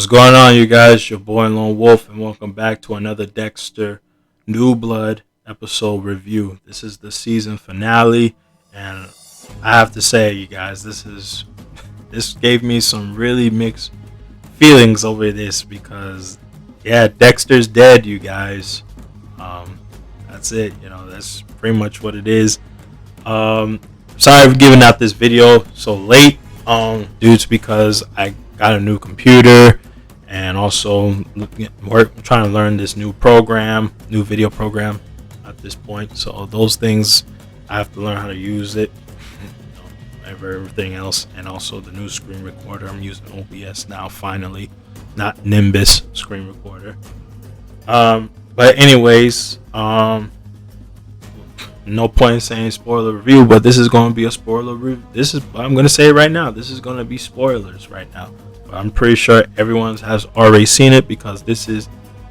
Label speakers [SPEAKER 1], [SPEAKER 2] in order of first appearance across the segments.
[SPEAKER 1] What's going on, you guys? Your boy Lone Wolf, and welcome back to another Dexter New Blood episode review. This is the season finale, and I have to say, you guys, this gave me some really mixed feelings over this because, yeah, Dexter's dead, you guys. That's it. That's pretty much what it is. Sorry for giving out this video so late. Due to because I got a new computer and also trying to learn this new video program at this point. So those things I have to learn how to use it. Everything else, and also the new screen recorder. I'm using OBS now, finally, not Nimbus screen recorder. But anyways, no point in saying spoiler review, but this is going to be a spoiler review. I'm going to say it right now. This is going to be spoilers right now. But I'm pretty sure everyone has already seen it because this is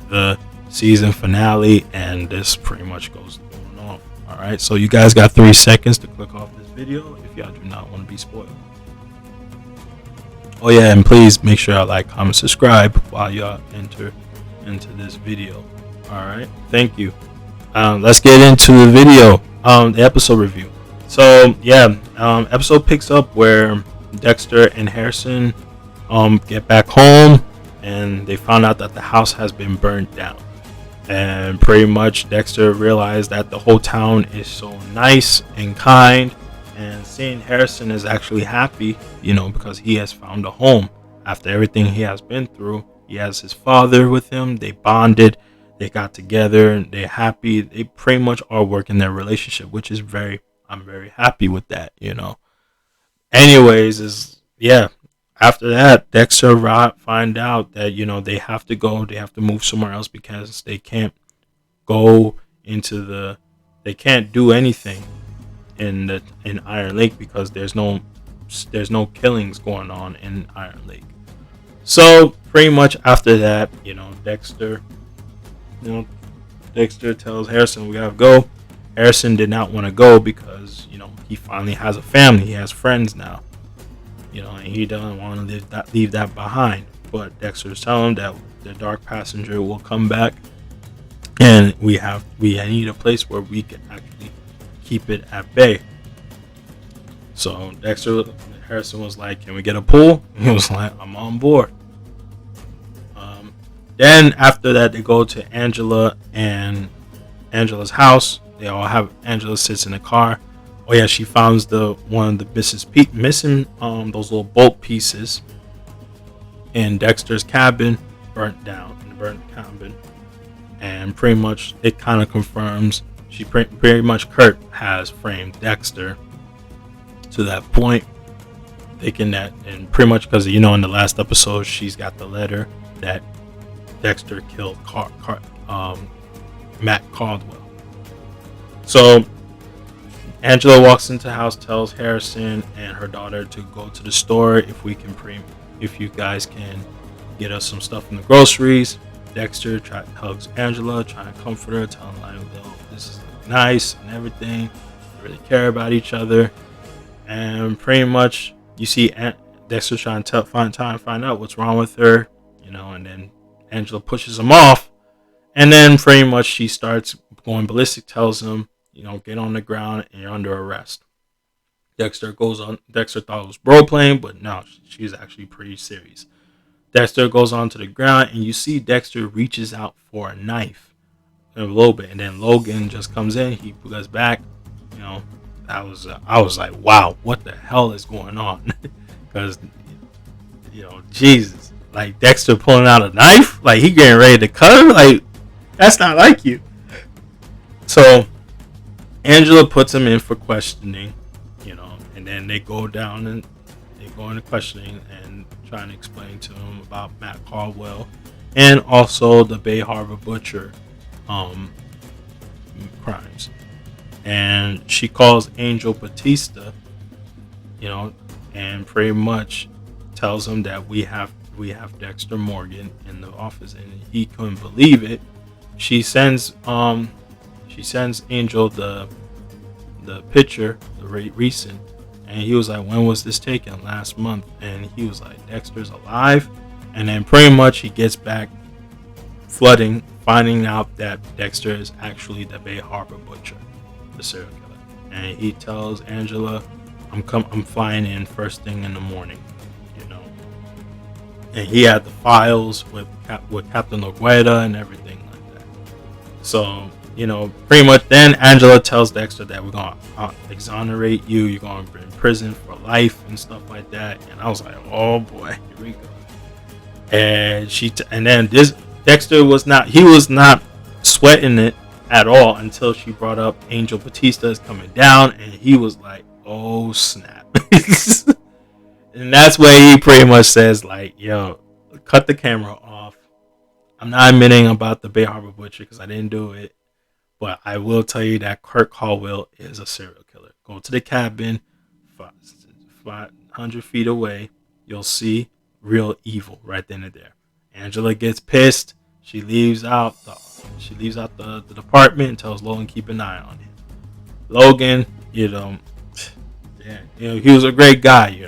[SPEAKER 1] the season finale, and this pretty much goes on. All right, so you guys got 3 seconds to click off this video if y'all do not want to be spoiled. Oh yeah, and please make sure y'all like, comment, subscribe while y'all enter into this video. All right, thank you. Let's get into the video, the episode review. So yeah, episode picks up where Dexter and Harrison get back home, and they found out that the house has been burned down. And pretty much Dexter realized that the whole town is so nice and kind, and seeing Harrison is actually happy, because he has found a home after everything he has been through. He has his father with him. They bonded. They got together and they're happy. They pretty much are working their relationship, which is I'm very happy with that, Anyways, after that, Dexter find out that, they have to move somewhere else because they can't they can't do anything in Iron Lake because there's no killings going on in Iron Lake. So pretty much after that, Dexter tells Harrison we gotta go. Harrison did not want to go because he finally has a family. He has friends now. And he doesn't want to leave that behind. But Dexter's telling him that the Dark Passenger will come back, and we need a place where we can actually keep it at bay. So Harrison was like, "Can we get a pool?" He was like, "I'm on board." Then after that, they go to Angela and Angela's house. Angela sits in the car. Oh yeah, she finds one of the missing those little bolt pieces in Dexter's cabin, burnt down in the burnt cabin, and pretty much it kind of confirms pretty much Kurt has framed Dexter to that point, thinking that, and pretty much because in the last episode she's got the letter that Dexter killed Matt Caldwell. So Angela walks into the house, tells Harrison and her daughter to go to the store if you guys can get us some stuff from the groceries. Dexter hugs Angela, trying to comfort her, telling her this is nice and everything. They really care about each other, and pretty much you see Dexter trying to find out what's wrong with her, and then Angela pushes him off, and then pretty much she starts going ballistic, tells him, get on the ground and you're under arrest. Dexter thought it was role playing, but no, she's actually pretty serious. Dexter goes onto the ground, and you see Dexter reaches out for a knife a little bit, and then Logan just comes in. He goes back. I was like, wow, what the hell is going on? Because Jesus. Like Dexter pulling out a knife, like he getting ready to cut him, like that's not like you. So Angela puts him in for questioning, and then they go into questioning and trying to explain to him about Matt Caldwell and also the Bay Harbor Butcher crimes. And she calls Angel Batista, and pretty much tells him that we have Dexter Morgan in the office, and he couldn't believe it. She sends Angel the picture, the recent, and he was like, "When was this taken?" "Last month." And he was like, "Dexter's alive?" And then pretty much he gets back flooding, finding out that Dexter is actually the Bay Harbor butcher, the serial killer. And he tells Angela, I'm flying in first thing in the morning, you know. And he had the files with Captain Laguerta and everything like that. So, pretty much then Angela tells Dexter that we're going to exonerate you. You're going to be in prison for life and stuff like that. And I was like, oh boy, here we go. And then this Dexter was not sweating it at all until she brought up Angel Batista is coming down, and he was like, oh snap. And that's where he pretty much says like, yo, cut the camera off. I'm not admitting about the Bay Harbor Butcher because I didn't do it, but I will tell you that Kurt Caldwell is a serial killer. Go to the cabin, 500 feet away. You'll see real evil right then and there. Angela gets pissed. She leaves out the department and tells Logan keep an eye on him. Logan, yeah, he was a great guy,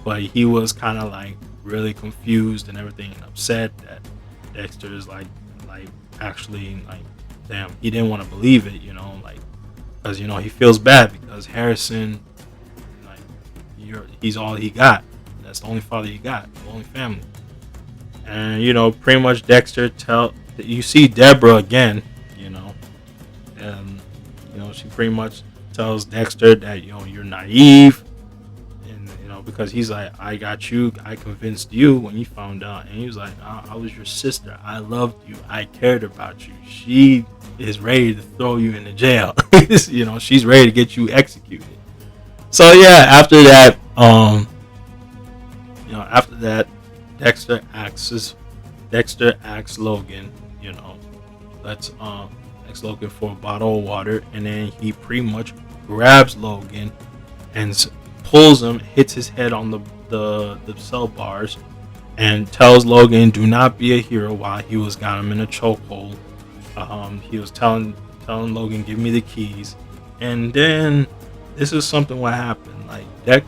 [SPEAKER 1] but he was kind of like really confused and everything, and upset that Dexter is like actually like, damn, he didn't want to believe it, like, because he feels bad because Harrison, like, he's all he got. That's the only father he got, the only family. And pretty much Dexter you see Deborah again, and she pretty much tells Dexter that you're naive, and because he's like, I got you, I convinced you when you found out, and he was like, I was your sister, I loved you, I cared about you. She is ready to throw you in the jail. She's ready to get you executed. So yeah, after that, Dexter asks Logan, let's asks Logan for a bottle of water, and then he pretty much grabs Logan and pulls him, hits his head on the cell bars, and tells Logan, do not be a hero, while he was got him in a chokehold. He was telling Logan, give me the keys. And then this is something what happened. Like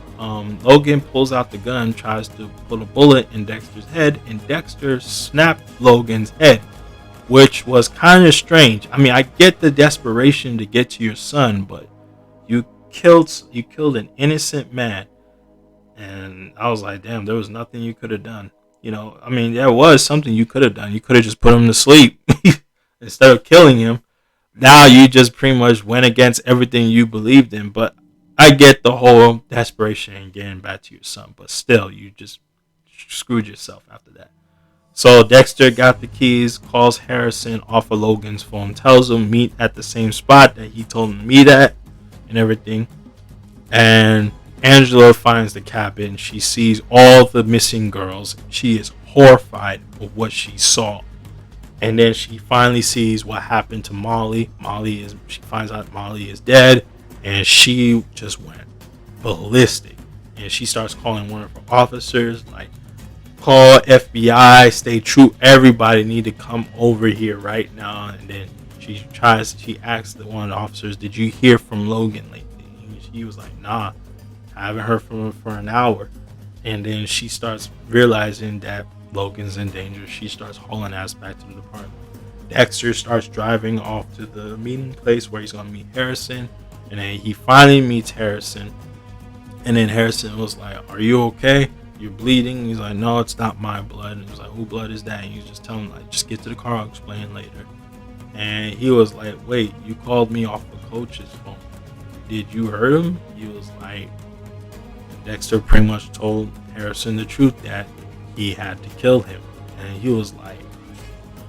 [SPEAKER 1] Logan pulls out the gun, tries to put a bullet in Dexter's head, and Dexter snapped Logan's head, which was kind of strange. I mean, I get the desperation to get to your son, but you killed an innocent man, and I was like, damn, there was nothing you could have done. I mean, there was something you could have done. You could have just put him to sleep instead of killing him. Now you just pretty much went against everything you believed in. But I get the whole desperation and getting back to your son, but still, you just screwed yourself after that. So Dexter got the keys, calls Harrison off of Logan's phone, tells him meet at the same spot that he told him to meet at, and everything. And Angela finds the cabin. She sees all the missing girls. She is horrified of what she saw. And then she finally sees what happened to Molly. She finds out Molly is dead, and she just went ballistic. And she starts calling one of her officers, like, call FBI, stay true, everybody need to come over here right now. And then she asks one of the officers, did you hear from Logan lately? And he was like, nah, I haven't heard from him for an hour. And then she starts realizing that Logan's in danger. She starts hauling ass back to the department. Dexter starts driving off to the meeting place where he's going to meet Harrison. And then he finally meets Harrison. And then Harrison was like, are you okay? You're bleeding. He's like, no, it's not my blood. And he was like, who blood is that? And he's just telling him, like, just get to the car, I'll explain later. And he was like, wait, you called me off the coach's phone. Did you hurt him? He was like, Dexter pretty much told Harrison the truth that he had to kill him. And he was like,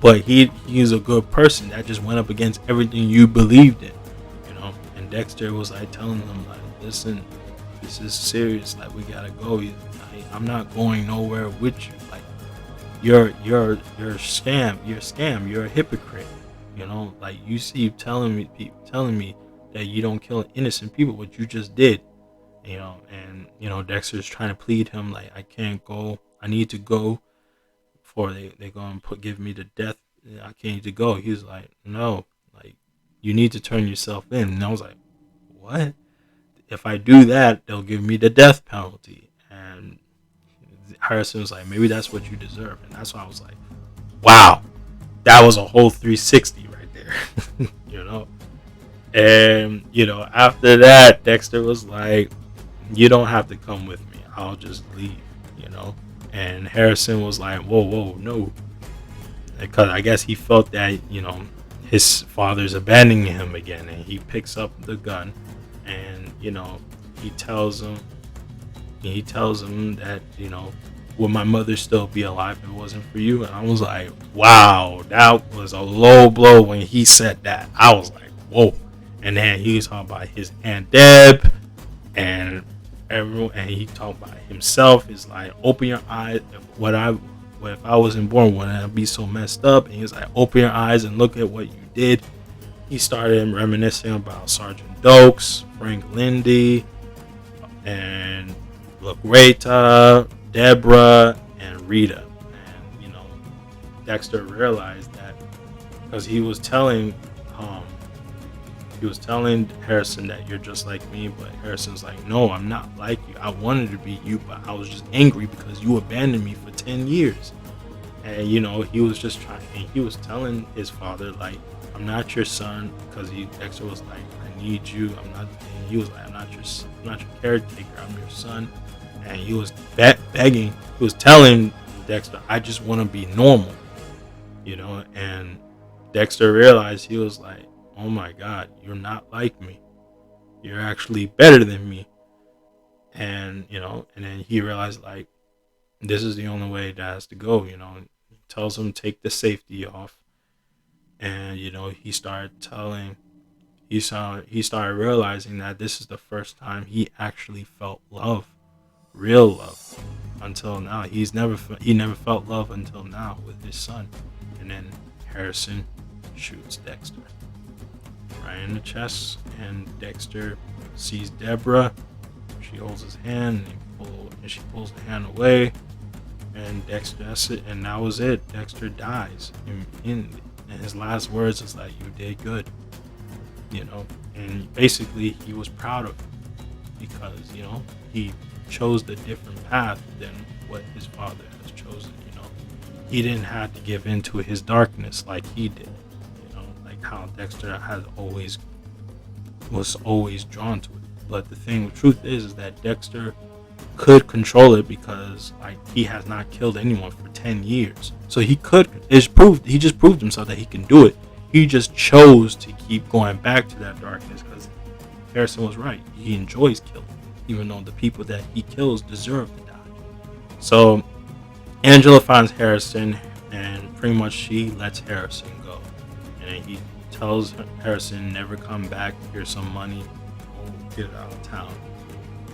[SPEAKER 1] but he's a good person. That just went up against everything you believed in, And Dexter was like telling him, like, listen, this is serious. Like, we gotta go. I'm not going nowhere with you. Like, you're a scam. You're a scam. You're a hypocrite. Like, you see telling me that you don't kill innocent people, what you just did. And Dexter's trying to plead him, like, I can't go. I need to go before they're gonna give me the death. I can't need to go. He was like, no, like, you need to turn yourself in. And I was like, what? If I do that, they'll give me the death penalty. And Harrison was like, maybe that's what you deserve. And that's why I was like, wow, that was a whole 360 right there. you know? And, after that, Dexter was like, you don't have to come with me. I'll just leave, you know? And Harrison was like, whoa, no. Because I guess he felt that, his father's abandoning him again. And he picks up the gun and, he tells him, that, would my mother still be alive if it wasn't for you? And I was like, wow, that was a low blow when he said that. I was like, whoa. And then he was talking about his Aunt Deb and everyone, and he talked about himself. It's like, open your eyes. If I wasn't born, wouldn't I be so messed up? And he was like, open your eyes and look at what you did. He started reminiscing about Sergeant Dokes, Frank Lindy, and Loretta, Deborah, and Rita. And Dexter realized that because he was telling Harrison that you're just like me, but Harrison's like, no, I'm not like you. I wanted to be you, but I was just angry because you abandoned me for 10 years. And he was just trying, and he was telling his father, like, I'm not your son, because Dexter was like, I need you. And he was like, I'm not your caretaker, I'm your son. And he was begging, he was telling Dexter, I just want to be normal, and Dexter realized, he was like, oh my God, you're not like me. You're actually better than me. And, and then he realized, like, this is the only way that has to go, He tells him, take the safety off. And, he started realizing that this is the first time he actually felt love, real love. Until now, he never felt love until now with his son. And then Harrison shoots Dexter right in the chest, and Dexter sees Deborah. She holds his hand, and she pulls the hand away, and Dexter, that's it, and that was it. Dexter dies. And his last words is like, you did good, and basically he was proud of him because, he chose the different path than what his father has chosen. He didn't have to give in to his darkness like he did. How Dexter was always drawn to it. But the truth is that Dexter could control it because, like, he has not killed anyone for 10 years. So he just proved himself that he can do it. He just chose to keep going back to that darkness because Harrison was right. He enjoys killing, even though the people that he kills deserve to die. So Angela finds Harrison, and pretty much she lets Harrison go. And he tells Harrison, never come back, here's some money, get out of town.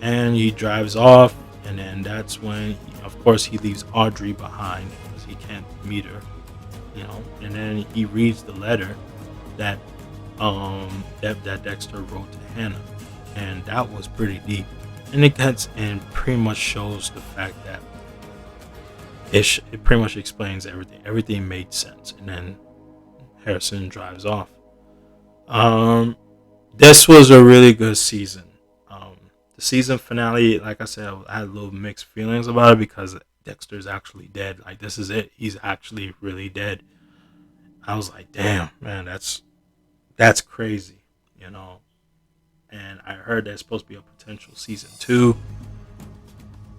[SPEAKER 1] And he drives off, and then that's when, of course, he leaves Audrey behind because he can't meet her, and then he reads the letter that that Dexter wrote to Hannah, and that was pretty deep. And it pretty much shows the fact that it pretty much explains everything. Everything made sense, and then Harrison drives off. This was a really good season. The season finale, like I said, I had a little mixed feelings about it because Dexter's actually dead. Like, this is it. He's actually really dead. I was like, damn, man, that's crazy, And I heard there's supposed to be a potential season 2.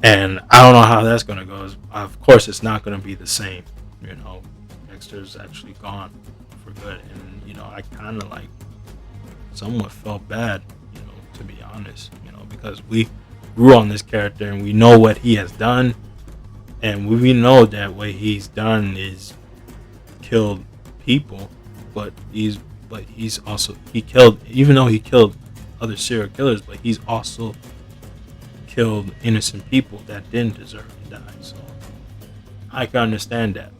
[SPEAKER 1] And I don't know how that's going to go. Of course, it's not going to be the same, Dexter's actually gone for good. And, I kind of like somewhat felt bad, to be honest, because we grew on this character and we know what he has done. And we know that what he's done is killed people, but he's also, even though he killed other serial killers, but he's also killed innocent people that didn't deserve to die. So I can understand that,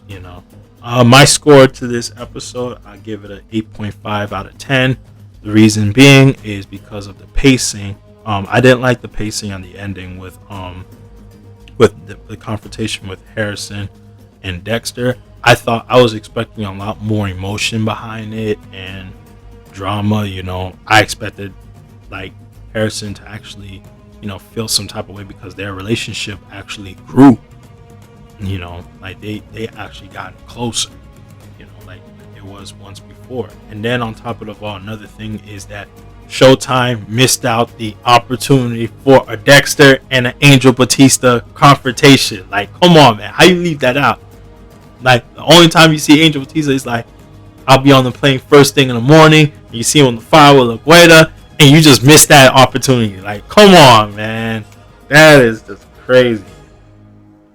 [SPEAKER 1] My score to this episode, I give it an 8.5 out of 10. The reason being is because of the pacing. I didn't like the pacing on the ending with the confrontation with Harrison and Dexter. I was expecting a lot more emotion behind it and drama. I expected, like, Harrison to actually, feel some type of way because their relationship actually grew. Like they actually got closer, like it was once before. And then on top of it all, another thing is that Showtime missed out the opportunity for a Dexter and an Angel Batista confrontation. Like, come on, man, how you leave that out? Like, the only time you see Angel Batista is like, I'll be on the plane first thing in the morning. And you see him on the fire with La Guaida, and you just missed that opportunity. Like, come on, man, that is just crazy.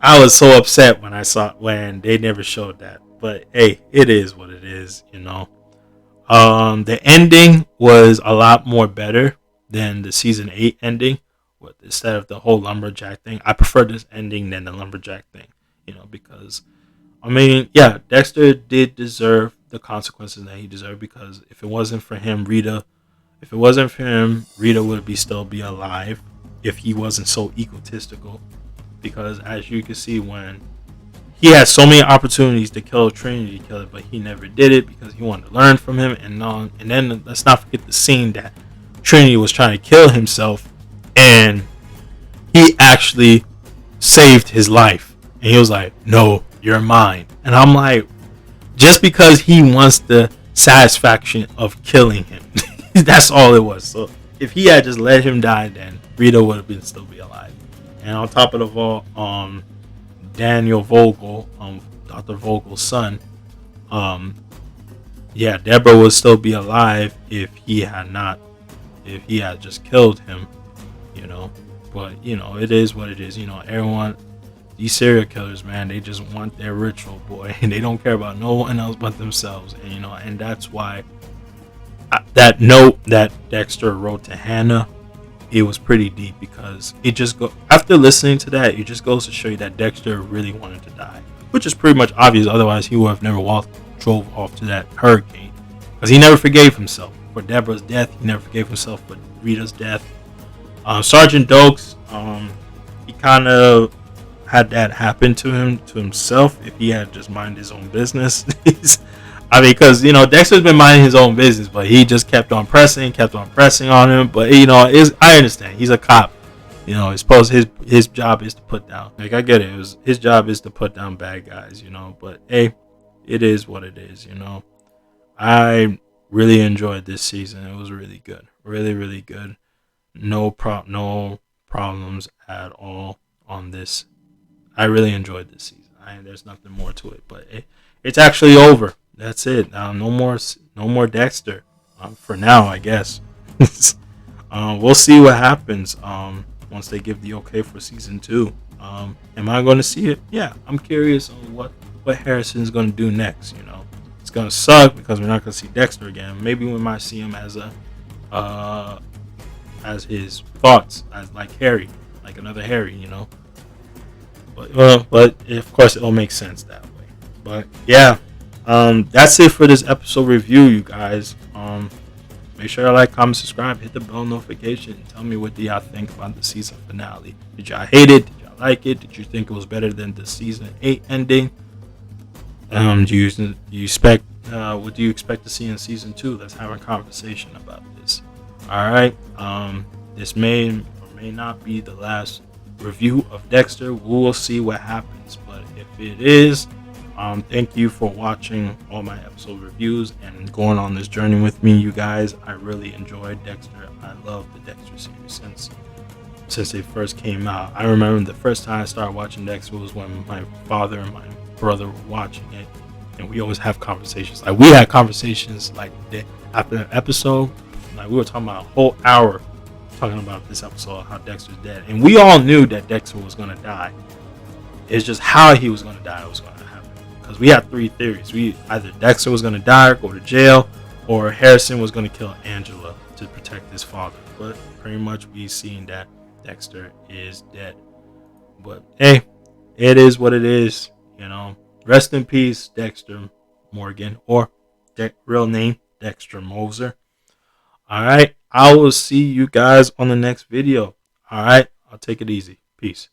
[SPEAKER 1] I was so upset when they never showed that. But hey, it is what it is. The ending was a lot more better than the season 8 ending. Instead of the whole lumberjack thing, I prefer this ending than the lumberjack thing. Because I mean, yeah, Dexter did deserve the consequences that he deserved, because if it wasn't for him, Rita would still be alive if he wasn't so egotistical. Because as you can see, when he had so many opportunities to kill Trinity Killer, but he never did it because he wanted to learn from him. And then let's not forget the scene that Trinity was trying to kill himself, and he actually saved his life. And he was like, "No, you're mine." And I'm like, just because he wants the satisfaction of killing him, that's all it was. So if he had just let him die, then Rita would have been still be alive. And on top of it all, Daniel Vogel, Dr. Vogel's son, yeah, Deborah would still be alive if he had just killed him, you know. But it is what it is. Everyone, these serial killers, man, they just want their ritual, boy, and they don't care about no one else but themselves. And that's why that note that Dexter wrote to Hannah, it was pretty deep, because it just after listening to that, it just goes to show you that Dexter really wanted to die, which is pretty much obvious. Otherwise, he would have never drove off to that hurricane, because he never forgave himself for Deborah's death. He never forgave himself for Rita's death. Sergeant Dokes, he kind of had that happen to himself if he had just minded his own business. I mean, because Dexter's been minding his own business, but he just kept on pressing on him. But I understand, he's a cop. His job is to put down. Like, I get it. His job is to put down bad guys. But hey, it is what it is. I really enjoyed this season. It was really good, really, really good. No problems at all on this. I really enjoyed this season. There's nothing more to it, but it's actually over. That's it. No more Dexter for now, I guess. We'll see what happens once they give the okay for season 2. Am I going to see it? Yeah, I'm curious on what Harrison's going to do next. It's going to suck because we're not going to see Dexter again. Maybe we might see him as his thoughts, as like Harry, like another Harry. But of course it'll make sense that way. But yeah. That's it for this episode review, you guys. Make sure to like, comment, subscribe, hit the bell notification. Tell me what do y'all think about the season finale. Did y'all hate it? Did y'all like it? Did you think it was better than the season 8 ending? Do you expect what do you expect to see in season 2? Let's have a conversation about this. All right. This may or may not be the last review of Dexter. We will see what happens. But if it is, thank you for watching all my episode reviews and going on this journey with me, you guys. I really enjoyed Dexter. I love the Dexter series since they first came out. I remember the first time I started watching Dexter was when my father and my brother were watching it, and we always have conversations. Like, we had conversations like after the episode, like we were talking about a whole hour talking about this episode, how Dexter's dead, and we all knew that Dexter was going to die. It's just how he was going to die was going to happen, because we had 3 theories. Either Dexter was going to die or go to jail, or Harrison was going to kill Angela to protect his father. But pretty much we seen that Dexter is dead. But hey, it is what it is. Rest in peace, Dexter Morgan, or real name Dexter Moser. All right, I will see you guys on the next video. All right, I'll take it easy. Peace.